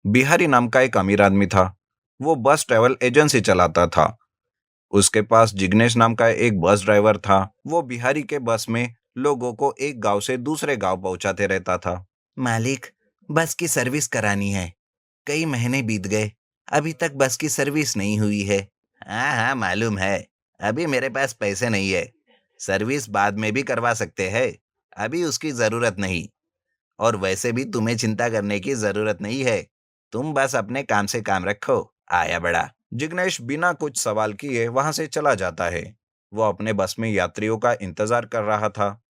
बिहारी नाम का एक अमीर आदमी था। वो बस ट्रैवल एजेंसी चलाता था। उसके पास जिग्नेश नाम का एक बस ड्राइवर था। वो बिहारी के बस में लोगों को एक गांव से दूसरे गांव पहुंचाते रहता था। मालिक, बस की सर्विस करानी है। कई महीने बीत गए, अभी तक बस की सर्विस नहीं हुई है। हाँ हाँ, मालूम है। अभी मेरे पास पैसे नहीं है। सर्विस बाद में भी करवा सकते हैं। अभी उसकी जरूरत नहीं। और वैसे भी तुम्हें चिंता करने की जरूरत नहीं है। तुम बस अपने काम से काम रखो। आया बड़ा। जिग्नेश बिना कुछ सवाल किए वहां से चला जाता है। वो अपने बस में यात्रियों का इंतजार कर रहा था।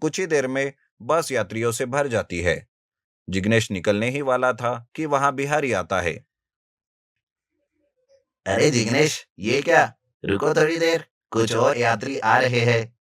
कुछ ही देर में बस यात्रियों से भर जाती है। जिग्नेश निकलने ही वाला था कि वहां बिहारी आता है। अरे जिग्नेश, ये क्या? रुको थोड़ी देर, कुछ और यात्री आ रहे हैं।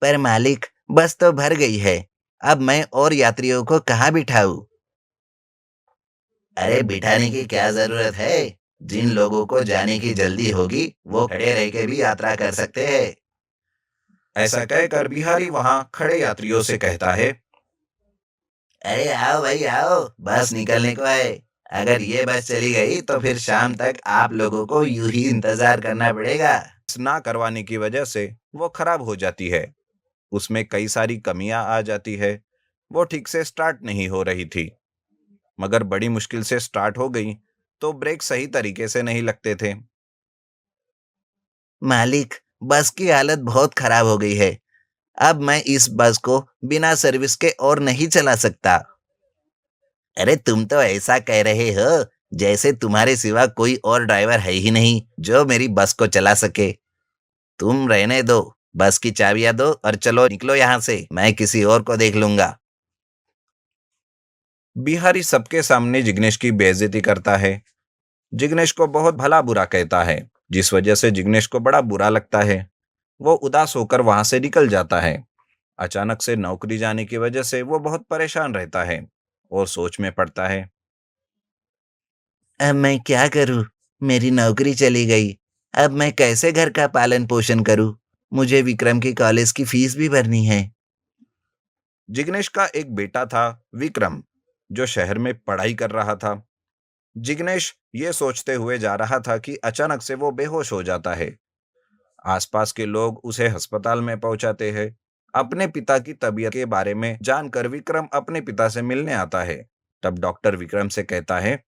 पर मालिक, बस तो भर गई है। अब मैं और यात्रियों को कहाँ बिठाऊं? अरे बिठाने की क्या जरूरत है? जिन लोगों को जाने की जल्दी होगी, वो खड़े रह के भी यात्रा कर सकते हैं। ऐसा कहकर बिहारी वहां खड़े यात्रियों से कहता है। अरे आओ भाई आओ, बस निकलने को है। अगर ये बस चली गई तो फिर शाम तक आप लोगों को यूं ही इंतजार करना पड़ेगा। ना करवाने की वजह से वो खराब हो जाती है। उसमें कई सारी कमियां आ जाती है। वो ठीक से स्टार्ट नहीं हो रही थी। मगर बड़ी मुश्किल से स्टार्ट हो गई तो ब्रेक सही तरीके से नहीं लगते थे। मालिक, बस की हालत बहुत खराब हो गई है। अब मैं इस बस को बिना सर्विस के और नहीं चला सकता। अरे तुम तो ऐसा कह रहे हो जैसे तुम्हारे सिवा कोई और ड्राइवर है ही नहीं जो मेरी बस को चला सके। तुम रहने दो। बस की चाबियां दो और चलो निकलो यहाँ से। मैं किसी और को देख लूंगा। बिहारी सबके सामने जिग्नेश की बेइज्जती करता है। जिग्नेश को बहुत भला बुरा कहता है, जिस वजह से जिग्नेश को बड़ा बुरा लगता है। वो उदास होकर वहां से निकल जाता है। अचानक से नौकरी जाने की वजह से वो बहुत परेशान रहता है और सोच में पड़ता है। अब मैं क्या करूं? मेरी नौकरी चली गई। अब मैं कैसे घर का पालन पोषण करूं? मुझे विक्रम की कॉलेज की फीस भी भरनी है। जिग्नेश का एक बेटा था, विक्रम, जो शहर में पढ़ाई कर रहा था। जिग्नेश ये सोचते हुए जा रहा था कि अचानक से वो बेहोश हो जाता है। आसपास के लोग उसे अस्पताल में पहुंचाते हैं। अपने पिता की तबीयत के बारे में जानकर विक्रम अपने पिता से मिलने आता है। तब डॉक्टर विक्रम से कहता है,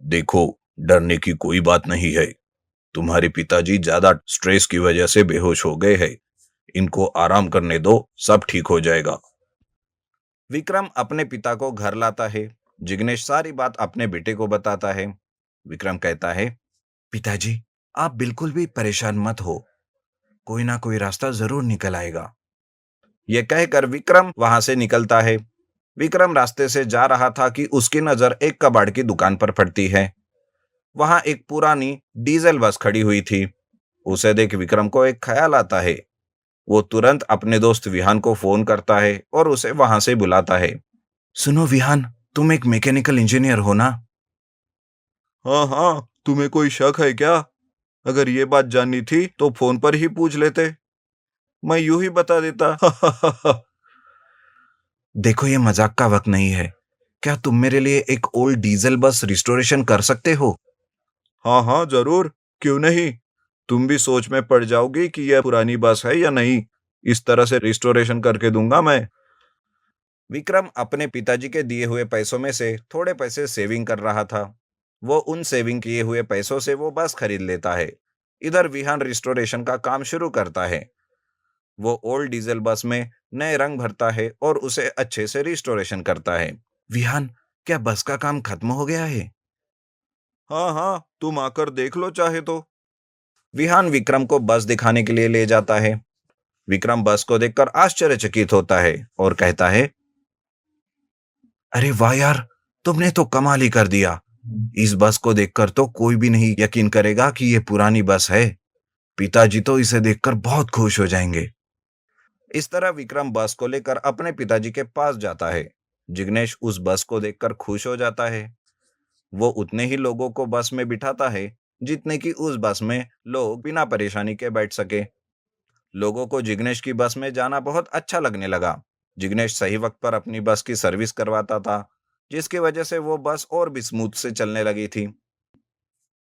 देखो, डरने की कोई बात नहीं है। तुम्हारे पिताजी ज्यादा स्ट्रेस की वजह से बेहोश हो गए हैं। इनको आराम करने दो, सब ठीक हो जाएगा। विक्रम अपने पिता को घर लाता है। जिग्नेश सारी बात अपने बेटे को बताता है। विक्रम कहता है, पिताजी, आप बिल्कुल भी परेशान मत हो। कोई ना कोई रास्ता जरूर निकल आएगा। यह कहकर विक्रम वहां से निकलता है। विक्रम रास्ते से जा रहा था कि उसकी नजर एक कबाड़ की दुकान पर पड़ती है। वहां एक पुरानी डीजल बस खड़ी हुई थी। उसे देख विक्रम को एक ख्याल आता है। वो तुरंत अपने दोस्त विहान को फोन करता है और उसे वहां से बुलाता है। सुनो विहान, तुम एक मैकेनिकल इंजीनियर हो ना? हाँ हाँ, तुम्हें कोई शक है क्या? अगर ये बात जाननी थी तो फोन पर ही पूछ लेते। मैं यूं ही बता देता। देखो, ये मजाक का वक्त नहीं है। क्या तुम मेरे लिए एक ओल्ड डीजल बस रिस्टोरेशन कर सकते हो? हाँ हाँ, जरूर। क्यों नहीं। तुम भी सोच में पड़ जाओगी कि यह पुरानी बस है या नहीं। इस तरह से रिस्टोरेशन करके दूंगा मैं। विक्रम अपने पिताजी के दिए हुए पैसों में से थोड़े पैसे सेविंग कर रहा था। वो उन सेविंग किए हुए पैसों से वो बस खरीद लेता है। इधर विहान रिस्टोरेशन का काम शुरू करता है। वो ओल्ड डीजल बस में नए रंग भरता है और उसे अच्छे से रिस्टोरेशन करता है। विहान, क्या बस का काम खत्म हो गया है? हाँ हाँ, तुम आकर देख लो चाहे तो। विहान विक्रम को बस दिखाने के लिए ले जाता है। विक्रम बस को देखकर आश्चर्यचकित होता है और कहता है, अरे वाह यार, तुमने तो कमाल ही कर दिया। इस बस को देखकर तो कोई भी नहीं यकीन करेगा कि ये पुरानी बस है। पिताजी तो इसे देखकर बहुत खुश हो जाएंगे। इस तरह विक्रम बस को लेकर अपने पिताजी के पास जाता है। जिग्नेश उस बस को देखकर खुश हो जाता है। वो उतने ही लोगों को बस में बिठाता है जितने कि उस बस में लोग बिना परेशानी के बैठ सके। लोगों को जिग्नेश की बस में जाना बहुत अच्छा लगने लगा। जिग्नेश सही वक्त पर अपनी बस की सर्विस करवाता था, जिसकी वजह से वो बस और भी स्मूथ से चलने लगी थी।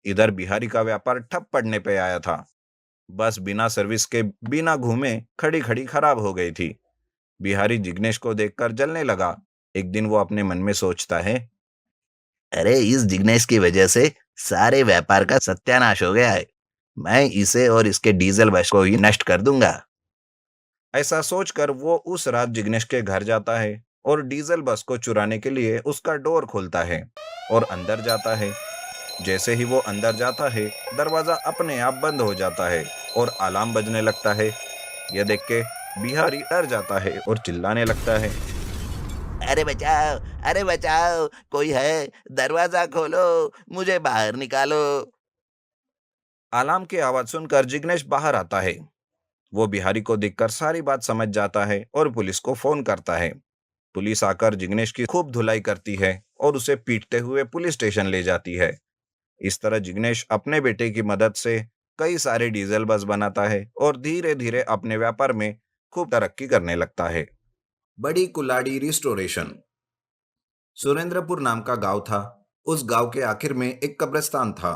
इधर बिहारी का व्यापार ठप पड़ने पे आया था। बस बिना सर्विस के बिना घूमे खड़ी खड़ी खराब हो गई थी। बिहारी जिग्नेश को देखकर जलने लगा। एक दिन वो अपने मन में सोचता है, अरे इस जिग्नेश की वजह से सारे व्यापार का सत्यानाश हो गया है। मैं इसे और इसके डीजल बस को ही नष्ट कर दूंगा। ऐसा सोचकर वो उस रात जिग्नेश के घर जाता है और डीजल बस को चुराने के लिए उसका डोर खोलता है और अंदर जाता है। जैसे ही वो अंदर जाता है, दरवाजा अपने आप बंद हो जाता है और अलार्म बजने लगता है। यह देख के बिहारी डर जाता है और चिल्लाने लगता है। अरे बचाओ, अरे बचाओ, कोई है? दरवाजा खोलो, मुझे बाहर निकालो। अलार्म की आवाज सुनकर जिग्नेश बाहर आता है। वो बिहारी को देखकर सारी बात समझ जाता है और पुलिस को फोन करता है। पुलिस आकर जिग्नेश की खूब धुलाई करती है और उसे पीटते हुए पुलिस स्टेशन ले जाती है। इस तरह जिग्नेश अपने बेटे की मदद से कई सारे डीजल बस बनाता है और धीरे धीरे अपने व्यापार में खूब तरक्की करने लगता है। बड़ी कुलाड़ी रिस्टोरेशन। सुरेंद्रपुर नाम का गांव था। उस गांव के आखिर में एक कब्रिस्तान था।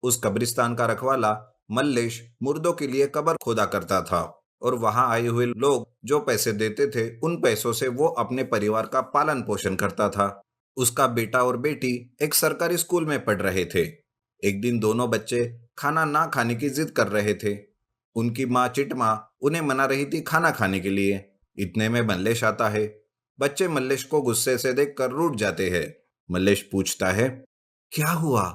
उस कब्रिस्तान का रखवाला मल्लेश मुर्दों के लिए कब्र खोदा करता था और वहां आए हुए लोग जो पैसे देते थे, उन पैसों से वो अपने परिवार का पालन पोषण करता था। उसका बेटा और बेटी एक सरकारी स्कूल में पढ़ रहे थे। एक दिन दोनों बच्चे खाना ना खाने की जिद कर रहे थे। उनकी माँ चिटमा उन्हें मना रही थी खाना खाने के लिए। इतने में मल्लेश आता है। बच्चे मल्लेश को गुस्से से देखकर रूठ जाते हैं। मल्लेश पूछता है, क्या हुआ?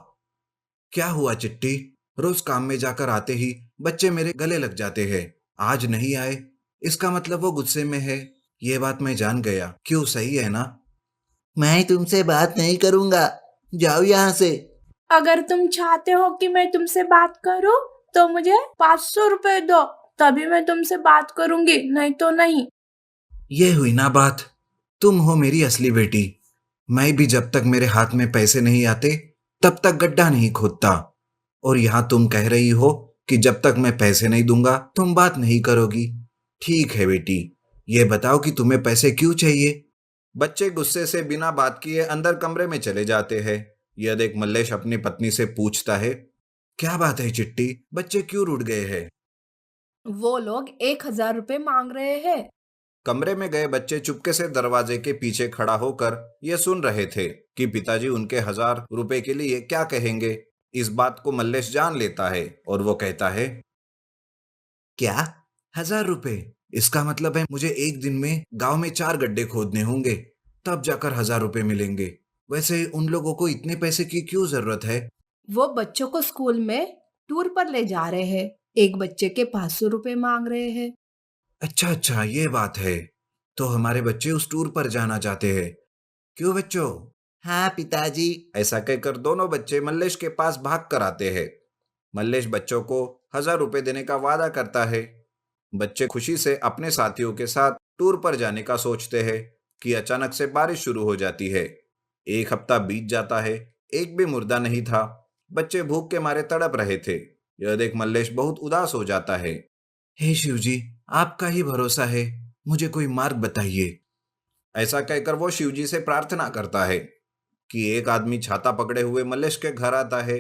क्या हुआ चिट्टी? रोज काम में जाकर आते ही बच्चे मेरे गले लग जाते हैं। आज नहीं आए, इसका मतलब वो गुस्से में है। ये बात मैं जान गया। क्यों, सही है ना? मैं तुमसे बात नहीं करूंगा, जाओ यहाँ से। अगर तुम चाहते हो कि मैं तुमसे बात करूं, तो मुझे 500 रुपए दो, तभी मैं तुमसे बात करूंगी, नहीं तो नहीं। ये हुई ना बात। तुम हो मेरी असली बेटी। मैं भी जब तक मेरे हाथ में पैसे नहीं आते, तब तक गड्ढा नहीं खोदता। और यहाँ तुम कह रही हो कि जब तक मैं पैसे नहीं दूंगा तुम बात नहीं करोगी। ठीक है बेटी, ये बताओ कि तुम्हें पैसे क्यों चाहिए? बच्चे गुस्से से बिना बात किए अंदर कमरे में चले जाते हैं। यह देख मल्लेश अपनी पत्नी से पूछता है, क्या बात है चिट्टी, बच्चे क्यों रुठ गए हैं? वो लोग 1,000 रुपए मांग रहे हैं। कमरे में गए बच्चे चुपके से दरवाजे के पीछे खड़ा होकर ये सुन रहे थे कि पिताजी उनके 1,000 रुपए के लिए क्या कहेंगे। इस बात को मल्लेश जान लेता है और वो कहता है, क्या? 1,000 रुपए? इसका मतलब है मुझे एक दिन में गांव में 4 गड्ढे खोदने होंगे, तब जाकर 1,000 रुपए मिलेंगे। वैसे उन लोगों को इतने पैसे की क्यों जरूरत है? वो बच्चों को स्कूल में टूर पर ले जा रहे हैं। एक बच्चे के 500 रुपए मांग रहे हैं। अच्छा अच्छा, ये बात है। तो हमारे बच्चे उस टूर पर जाना चाहते हैं, क्यों बच्चों? हाँ पिताजी। ऐसा कहकर दोनों बच्चे मल्लेश के पास भाग कर आते हैं। मल्लेश बच्चों को 1,000 रुपए देने का वादा करता है। बच्चे खुशी से अपने साथियों के साथ टूर पर जाने का सोचते हैं कि अचानक से बारिश शुरू हो जाती है। एक हफ्ता बीत जाता है। एक भी मुर्दा नहीं था। बच्चे भूख के मारे तड़प रहे थे। यह देख मल्लेश बहुत उदास हो जाता है। हे शिव जी, आपका ही भरोसा है, मुझे कोई मार्ग बताइए। ऐसा कहकर वो शिव जी से प्रार्थना करता है कि एक आदमी छाता पकड़े हुए मल्लेश के घर आता है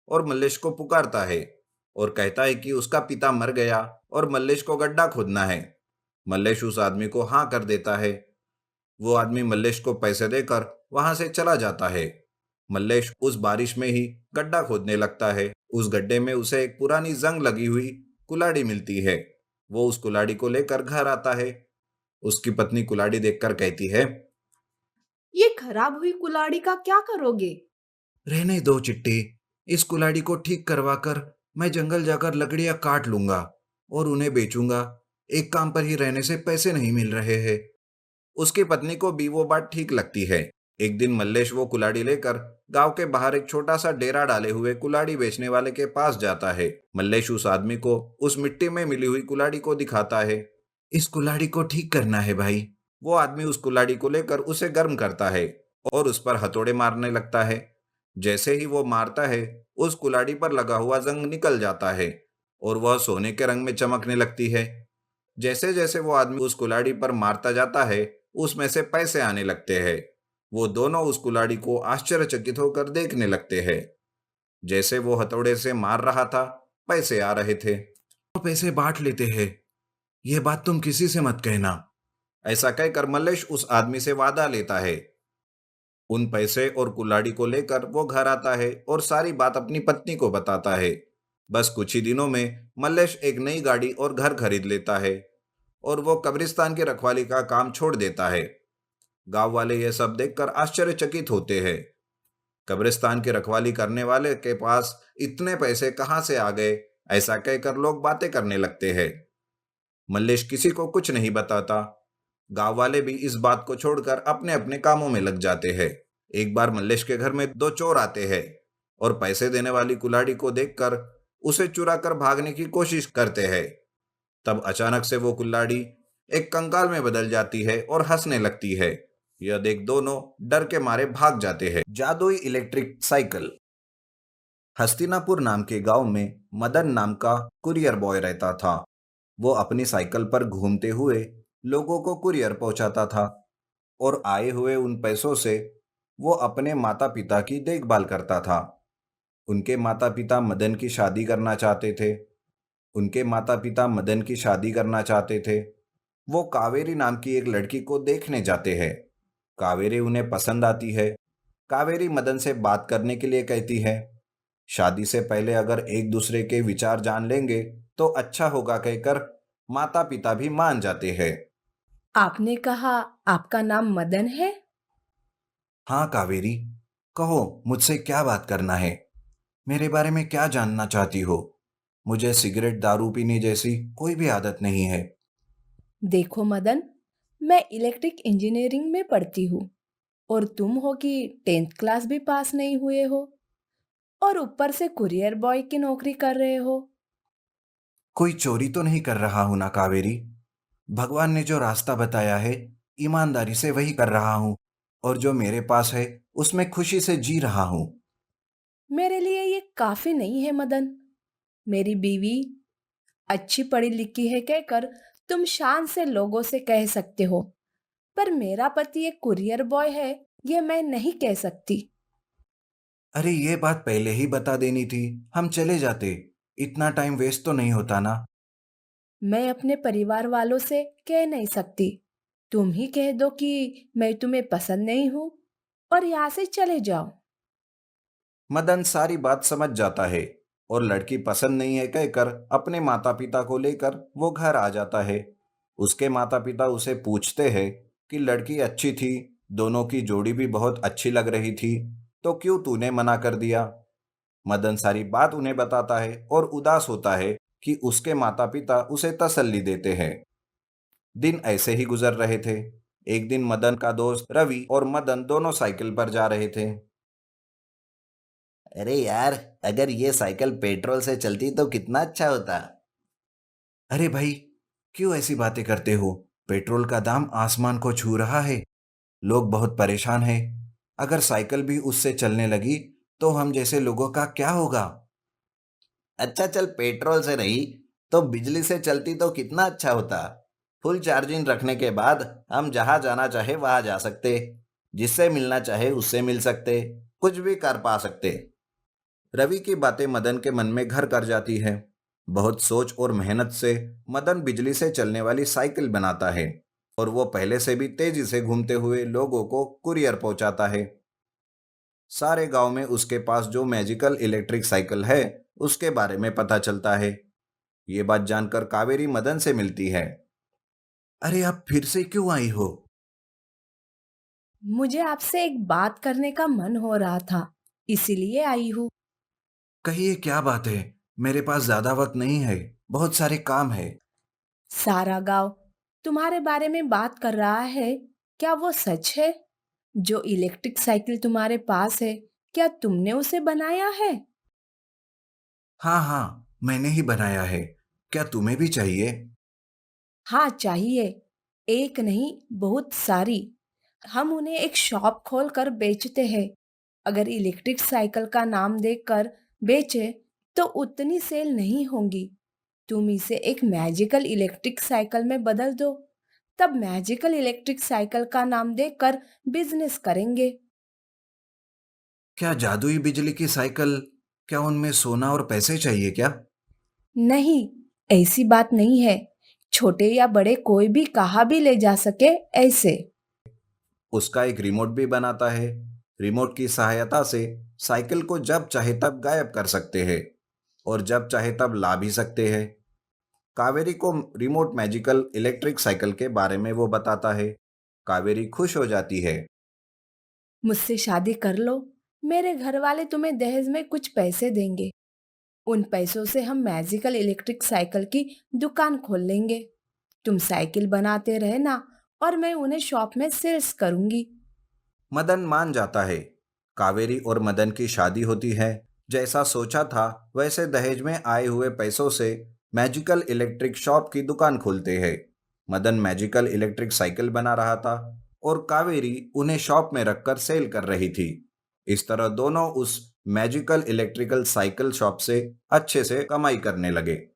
और मल्लेश को पुकारता है और कहता है कि उसका पिता मर गया और मल्लेश को गड्ढा खोदना है। मल्लेश उस आदमी को हाँ कर देता है। वो आदमी मल्लेश को पैसे देकर वहां से चला जाता है। मल्लेश उस बारिश में ही गड्ढा खोदने लगता है। उस गड्ढे में उसे एक पुरानी जंग लगी हुई कुल्हाड़ी मिलती है। वो उस कुल्हाड़ी को लेकर घर आता है। उसकी पत्नी कुल्हाड़ी देखकर कहती है, ये खराब हुई कुल्हाड़ी का क्या करोगे? रहने दो चिट्टी, इस कुल्हाड़ी को ठीक करवाकर मैं जंगल जाकर लकड़ियां काट लूंगा और उन्हें बेचूंगा। एक काम पर ही रहने से पैसे नहीं मिल रहे हैं। उसकी पत्नी को भी वो बात ठीक लगती है। एक दिन मल्लेश वो कुल्हाड़ी लेकर गांव के बाहर एक छोटा सा डेरा डाले हुए कुल्हाड़ी बेचने वाले के पास जाता है। मल्लेश उस आदमी को उस मिट्टी में मिली हुई कुल्हाड़ी को दिखाता है। इस कुल्हाड़ी को ठीक करना है भाई। वो आदमी उस कुल्हाड़ी को लेकर उसे गर्म करता है और उस पर हथौड़े मारने लगता है। जैसे ही वो मारता है, उस कुल्हाड़ी पर लगा हुआ जंग निकल जाता है और वह सोने के रंग में चमकने लगती है। जैसे जैसे वो आदमी उस कुल्हाड़ी पर मारता जाता है, उसमें से पैसे आने लगते हैं। वो दोनों उस कुल्हाड़ी को आश्चर्यचकित होकर देखने लगते हैं। जैसे वो हथौड़े से मार रहा था, पैसे आ रहे थे। तो पैसे बांट लेते हैं, ये बात तुम किसी से मत कहना। ऐसा कहकर मल्लेश उस आदमी से वादा लेता है। उन पैसे और कुल्हाड़ी को लेकर वो घर आता है और सारी बात अपनी पत्नी को बताता है। बस कुछ ही दिनों में मल्लेश एक नई गाड़ी और घर खरीद लेता है और वो कब्रिस्तान की रखवाली का काम छोड़ देता है। गांव वाले ये सब देखकर आश्चर्यचकित होते हैं। कब्रिस्तान की रखवाली करने वाले के पास इतने पैसे कहाँ से आ गए, ऐसा कहकर लोग बातें करने लगते हैं। मल्लेश किसी को कुछ नहीं बताता। गांव वाले भी इस बात को छोड़कर अपने अपने कामों में लग जाते हैं। एक बार मल्लेश के घर में दो चोर आते हैं और पैसे देने वाली कुल्हाड़ी को देखकर उसे चुरा कर भागने की कोशिश करते हैं। तब अचानक से वो कुल्हाड़ी एक कंकाल में बदल जाती है और हंसने लगती है। यह देख दोनों डर के मारे भाग जाते हैं। जादुई इलेक्ट्रिक साइकिल। हस्तिनापुर नाम के गांव में मदन नाम का कुरियर बॉय रहता था। वो अपनी साइकिल पर घूमते हुए लोगों को कुरियर पहुंचाता था और आए हुए उन पैसों से वो अपने माता पिता की देखभाल करता था। उनके माता पिता मदन की शादी करना चाहते थे। वो कावेरी नाम की एक लड़की को देखने जाते हैं। कावेरी उन्हें पसंद आती है। कावेरी मदन से बात करने के लिए कहती है। शादी से पहले अगर एक दूसरे के विचार जान लेंगे तो अच्छा होगा कहकर माता पिता भी मान जाते हैं। आपने कहा आपका नाम मदन है? हाँ कावेरी, कहो मुझसे क्या बात करना है? मेरे बारे में क्या जानना चाहती हो? मुझे सिगरेट दारू पीने जैसी कोई भी आदत नहीं है। देखो मदन, मैं इलेक्ट्रिक इंजीनियरिंग में पढ़ती हूँ और तुम हो कि 10th क्लास भी पास नहीं हुए हो और ऊपर से कुरियर बॉय की नौकरी कर रहे हो। कोई चोरी तो नहीं कर रहा हूं ना कावेरी। भगवान ने जो रास्ता बताया है, ईमानदारी से वही कर रहा हूं और जो मेरे पास है उसमें खुशी से जी रहा हूं। मेरे लिए ये काफी नहीं है मदन। मेरी बीवी अच्छी पढ़ी लिखी है कहकर तुम शान से लोगों से कह सकते हो, पर मेरा पति एक कुरियर बॉय है, ये मैं नहीं कह सकती। अरे ये बात पहले ही बता देनी थी, हम चले जाते। इतना टाइम वेस्ट तो नहीं होता ना। मैं अपने परिवार वालों से कह नहीं सकती। तुम ही कह दो कि मैं तुम्हें पसंद नहीं हूं और यहाँ से चले जाओ। मदन सारी बात समझ जाता है और लड़की पसंद नहीं है कहकर अपने माता पिता को लेकर वो घर आ जाता है। उसके माता पिता उसे पूछते हैं कि लड़की अच्छी थी, दोनों की जोड़ी भी बहुत अच्छी लग रही थी, तो क्यों तूने मना कर दिया? मदन सारी बात उन्हें बताता है और उदास होता है कि उसके माता पिता उसे तसल्ली देते हैं। दिन ऐसे ही गुजर रहे थे। एक दिन मदन का दोस्त रवि और मदन दोनों साइकिल पर जा रहे थे। अरे यार, अगर ये साइकिल पेट्रोल से चलती तो कितना अच्छा होता। अरे भाई, क्यों ऐसी बातें करते हो? पेट्रोल का दाम आसमान को छू रहा है। लोग बहुत परेशान हैं। अगर साइकिल भी उससे चलने लगी तो हम जैसे लोगों का क्या होगा? अच्छा चल, पेट्रोल से नहीं तो बिजली से चलती तो कितना अच्छा होता। फुल चार्जिंग रखने के बाद हम जहां जाना चाहे वहां जा सकते, जिससे मिलना चाहे उससे मिल सकते, कुछ भी कर पा सकते। रवि की बातें मदन के मन में घर कर जाती है। बहुत सोच और मेहनत से मदन बिजली से चलने वाली साइकिल बनाता है और वो पहले से भी तेजी से घूमते हुए लोगों को कुरियर पहुंचाता है। सारे गांव में उसके पास जो मैजिकल इलेक्ट्रिक साइकिल है उसके बारे में पता चलता है। ये बात जानकर कावेरी मदन से मिलती है। अरे आप फिर से क्यों आई हो? मुझे आपसे एक बात करने का मन हो रहा था, इसीलिए आई हूँ। कहिए क्या बात है? मेरे पास ज्यादा वक्त नहीं है, बहुत सारे काम है। सारा गांव तुम्हारे बारे में बात कर रहा है, क्या वो सच है? जो इलेक्ट्रिक साइकिल तुम्हारे पास है, क्या तुमने उसे बनाया है? हाँ हाँ, मैंने ही बनाया है। क्या तुम्हें भी चाहिए? हाँ चाहिए, एक नहीं बहुत सारी। हम उन्हें एक शॉप खोल कर बेचते हैं। अगर इलेक्ट्रिक साइकिल का नाम देखकर बेचे तो उतनी सेल नहीं होंगी। तुम इसे एक मैजिकल इलेक्ट्रिक साइकिल में बदल दो, तब मैजिकल इलेक्ट्रिक साइकिल का नाम देकर बिजनेस करेंगे। क्या जादुई बिजली की साइकिल, क्या उनमें सोना और पैसे चाहिए क्या? नहीं, ऐसी बात नहीं है। छोटे या बड़े कोई भी कहाँ भी ले जा सके ऐसे। उसका एक रिमोट भी बनाता है। रिमोट की सहायता से साइकिल को जब चाहे तब गायब कर सकते हैं और जब चाहे तब ला भी सकते हैं। कावेरी को रिमोट मैजिकल इलेक्ट्रिक साइकिल के बारे में वो बताता है। कावेरी खुश हो जाती है। मुझसे शादी कर लो, मेरे घर वाले तुम्हें दहेज में कुछ पैसे देंगे। उन पैसों से हम मैजिकल इलेक्ट्रिक साइकिल की दुकान खोल लेंगे। तुम साइकिल बनाते रहना और मैं उन्हें शॉप में सेल्स करूंगी। मदन मान जाता है। कावेरी और मदन की शादी होती है। जैसा सोचा था वैसे दहेज में आए हुए पैसों से मैजिकल इलेक्ट्रिक शॉप की दुकान खोलते हैं। मदन मैजिकल इलेक्ट्रिक साइकिल बना रहा था और कावेरी उन्हें शॉप में रखकर सेल कर रही थी। इस तरह दोनों उस मैजिकल इलेक्ट्रिकल साइकिल शॉप से अच्छे से कमाई करने लगे।